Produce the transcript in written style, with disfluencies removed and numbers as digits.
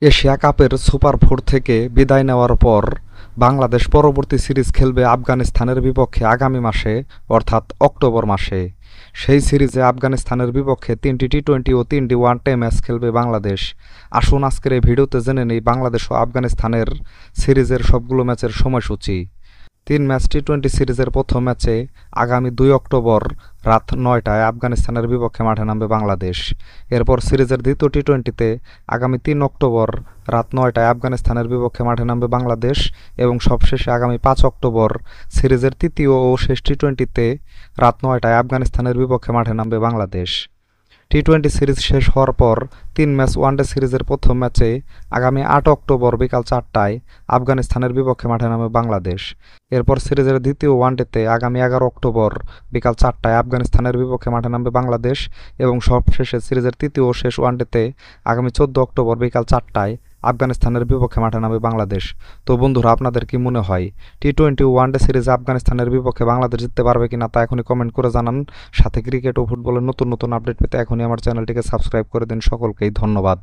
Asia কাপের super four থেকে বিদায় নেওয়ার পর বাংলাদেশ পরবর্তী সিরিজ খেলবে আফগানিস্তানের বিপক্ষে আগামী মাসে অর্থাৎ অক্টোবর মাসে। সেই সিরিজে আফগানিস্তানের বিপক্ষে 3টি টি-20 ও 3টি ওয়ানডে ম্যাচ খেলবে বাংলাদেশ। আসুন আজকের এই ভিডিওতে জেনে নেই বাংলাদেশ ও আফগানিস্তানের সিরিজের সবগুলো ম্যাচের সময়সূচি। 3 ম্যাচ টি-20 সিরিজের প্রথম ম্যাচে আগামী 2 অক্টোবর রাত 9টায় আফগানিস্তানের বিপক্ষে মাঠে নামবে বাংলাদেশ। এরপর সিরিজের দ্বিতীয় টি-20তে আগামী 3 অক্টোবর রাত 9টায় আফগানিস্তানের বিপক্ষে মাঠে নামবে বাংলাদেশ এবং সবশেষে আগামী 5 অক্টোবর সিরিজের তৃতীয় ও শেষ টি-20তে রাত 9টায় আফগানিস্তানের বিপক্ষে মাঠে নামবে বাংলাদেশ। টি-20 সিরিজ শেষ হওয়ার পর 3 ম্যাচ ওয়ানডে সিরিজের প্রথম ম্যাচে আগামী 8 অক্টোবর বিকাল 4টায় আফগানিস্তানের বিপক্ষে মাঠে নামবে বাংলাদেশ। এরপর সিরিজের দ্বিতীয় ওয়ানডেতে আগামী 11 অক্টোবর বিকাল 4টায় আফগানিস্তানের বিপক্ষে মাঠে নামবে বাংলাদেশ এবং সবশেষে সিরিজের তৃতীয় ও শেষ ওয়ানডেতে আগামী 14 অক্টোবর বিকাল 4টায় আফগানিস্তানের বিপক্ষে মাঠে নামবে বাংলাদেশ। তো বন্ধুরা, আপনাদের কি মনে হয় টি-20 ওয়ানডে সিরিজে আফগানিস্তানের বিপক্ষে বাংলাদেশ জিততে পারবে কিনা তা এখনই কমেন্ট করে জানান। সাথে ক্রিকেট ও ফুটবলের নতুন নতুন আপডেট পেতে এখনই আমার চ্যানেলটিকে সাবস্ক্রাইব করে দিন। সকলকেই ধন্যবাদ।